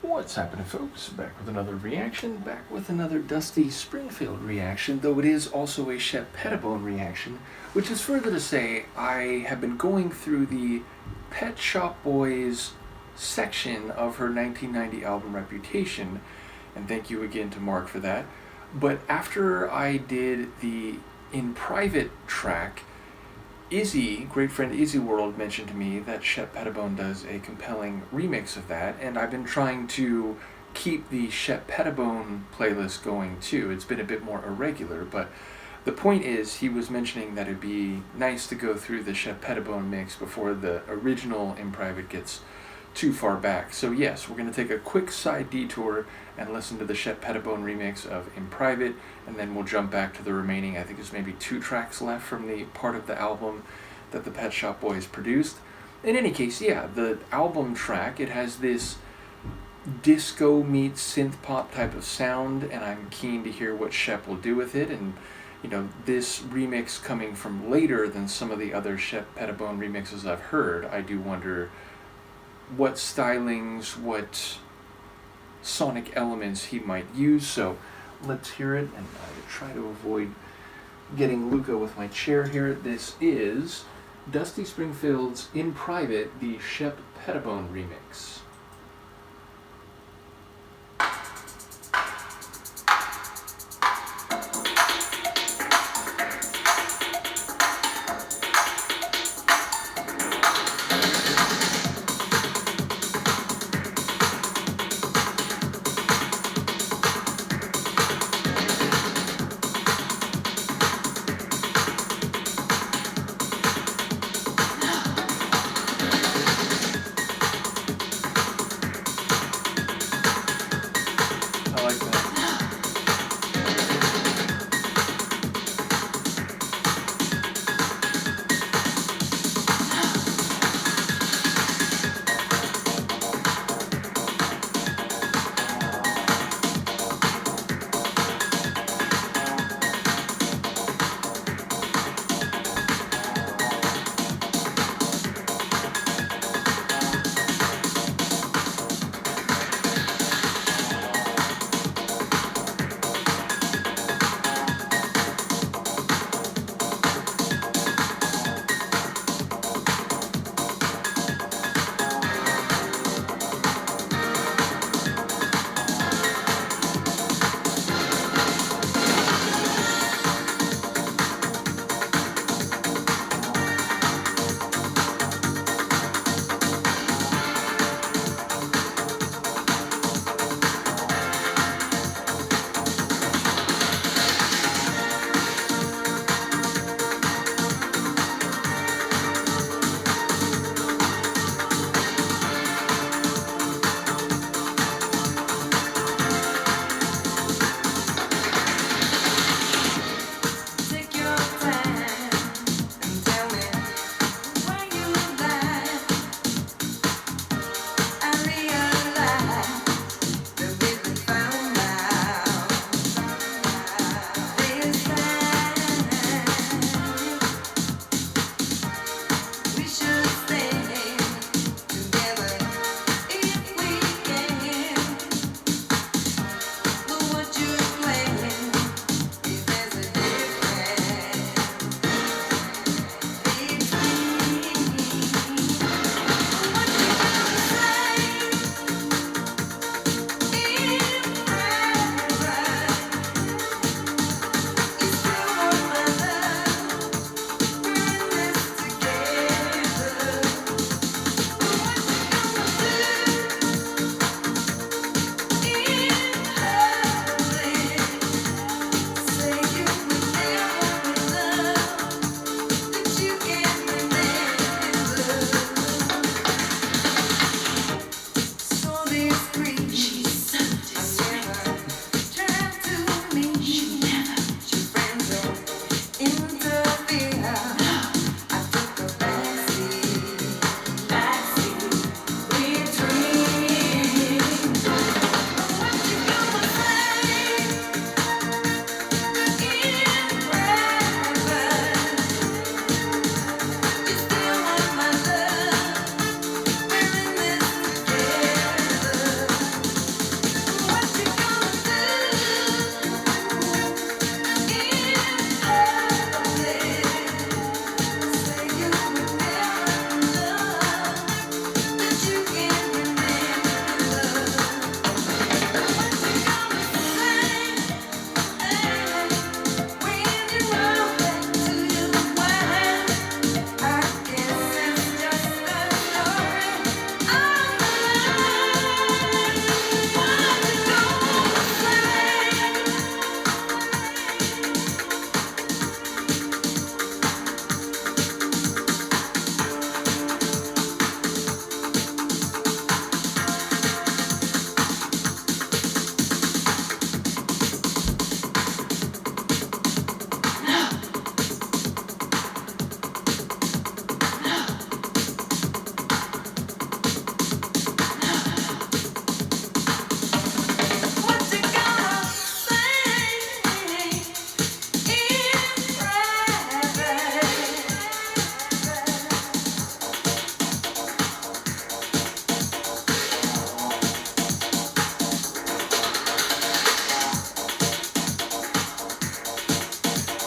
What's happening, folks? Back with another reaction, back with another Dusty Springfield reaction, though it is also a Shep Pettibone reaction, which is further to say I have been going through the Pet Shop Boys section of her 1990 album Reputation, and thank you again to Mark for that. But after I did the In Private track, Izzy, great friend Izzy World, mentioned to me that Shep Pettibone does a compelling remix of that, and I've been trying to keep the Shep Pettibone playlist going too. It's been a bit more irregular, but the point is he was mentioning that it'd be nice to go through the Shep Pettibone mix before the original In Private gets too far back. So yes, we're going to take a quick side detour and listen to the Shep Pettibone remix of In Private, and then we'll jump back to the remaining, I think there's maybe 2 tracks left from the part of the album that the Pet Shop Boys produced. In any case, yeah, the album track, it has this disco meets synth pop type of sound, and I'm keen to hear what Shep will do with it. And you know, this remix coming from later than some of the other Shep Pettibone remixes I've heard, I do wonder what stylings, what sonic elements he might use. So let's hear it, and I try to avoid getting Luca with my chair here. This is Dusty Springfield's In Private, the Shep Pettibone remix. I like that.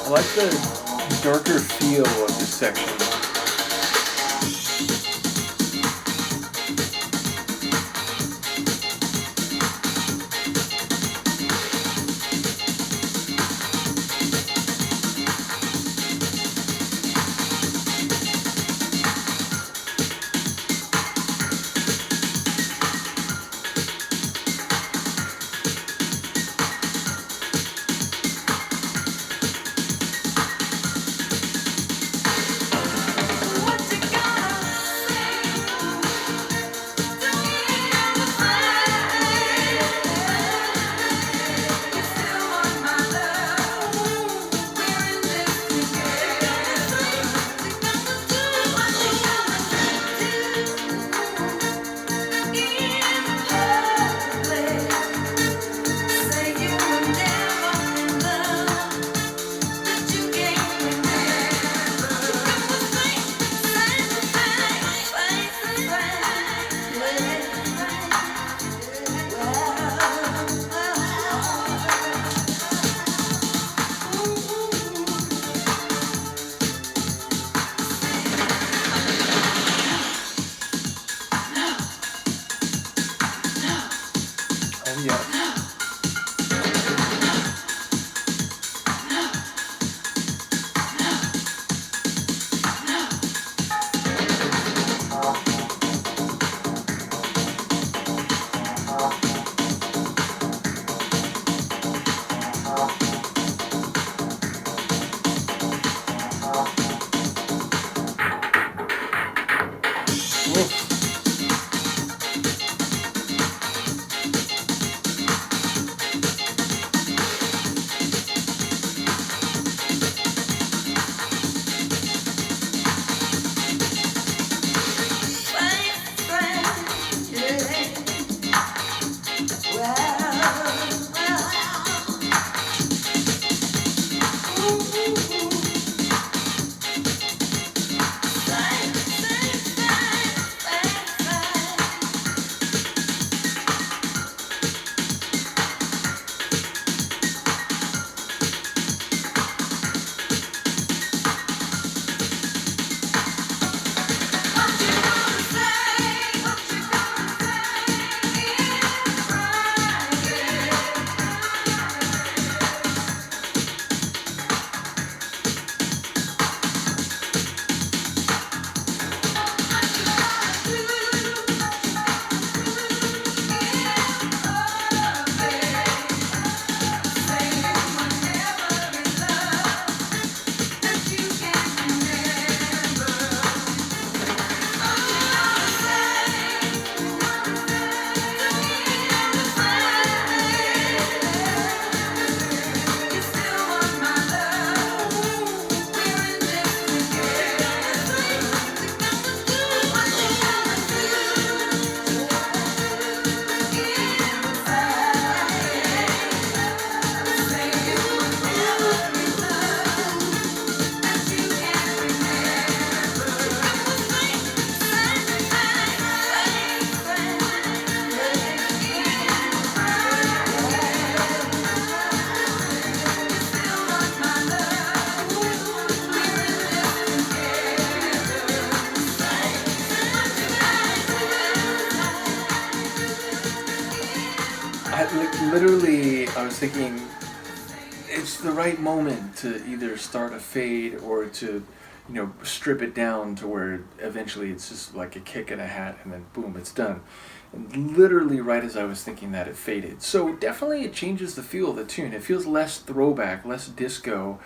I like the darker feel of this section. Literally, I was thinking it's the right moment to either start a fade or to, strip it down to where eventually it's just like a kick and a hat and then boom, it's done. And literally right as I was thinking that, it faded. So definitely it changes the feel of the tune. It feels less throwback, less disco,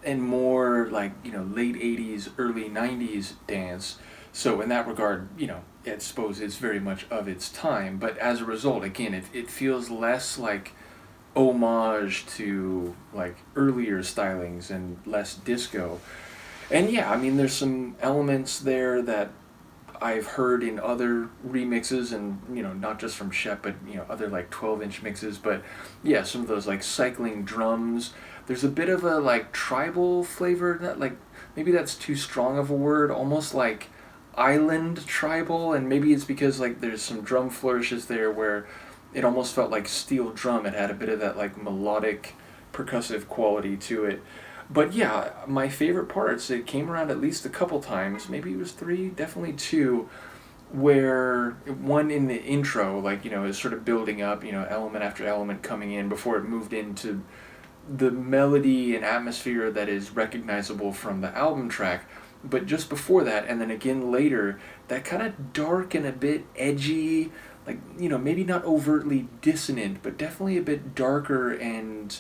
and more like, late 80s, early 90s dance. So in that regard, I suppose it's very much of its time. But as a result, again, it feels less like homage to like earlier stylings and less disco. And yeah, I mean, there's some elements there that I've heard in other remixes, and not just from Shep, but other like 12-inch mixes. But yeah, some of those like cycling drums. There's a bit of a like tribal flavor, that like maybe that's too strong of a word, almost like island tribal, and maybe it's because like there's some drum flourishes there where it almost felt like steel drum. It had a bit of that like melodic percussive quality to it. But yeah, my favorite parts, it came around at least a couple times, maybe it was three, definitely two, where one in the intro, like, is sort of building up, element after element coming in before it moved into the melody and atmosphere that is recognizable from the album track. But just before that, and then again later, that kind of dark and a bit edgy, like, maybe not overtly dissonant, but definitely a bit darker and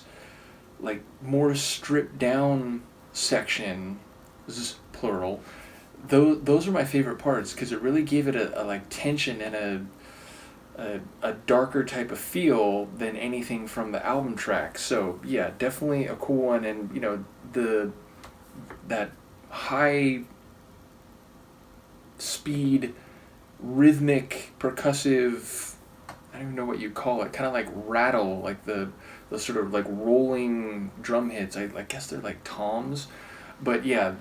like more stripped down section, this is plural. Those are my favorite parts because it really gave it a like tension and a darker type of feel than anything from the album track. So yeah, definitely a cool one. And the that high speed rhythmic percussive, I don't even know what you call it, kind of like rattle, like the sort of like rolling drum hits. I guess they're like toms, but yeah,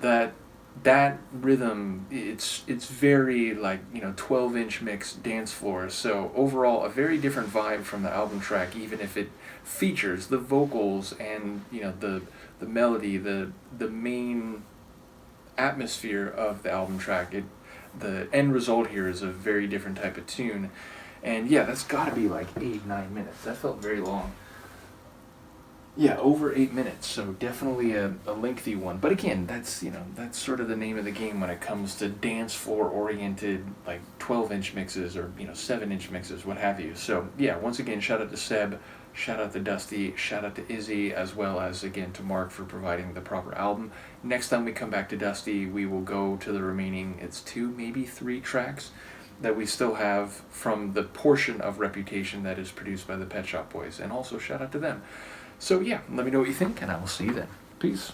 that rhythm, it's very like 12-inch mix dance floor. So overall, a very different vibe from the album track, even if it features the vocals and the melody, the main atmosphere of the album track. The end result here is a very different type of tune. And yeah, that's got to be like 8-9 minutes. That felt very long. Yeah, over 8 minutes, so definitely a lengthy one. But again, that's sort of the name of the game when it comes to dance floor oriented, like 12-inch mixes or 7-inch mixes, what have you. So yeah, once again, shout out to Seb, shout out to Dusty, shout out to Izzy, as well as again to Mark for providing the proper album. Next time we come back to Dusty, we will go to the remaining, it's 2, maybe 3 tracks that we still have from the portion of Reputation that is produced by the Pet Shop Boys. And also shout out to them. So yeah, let me know what you think, and I will see you then. Peace.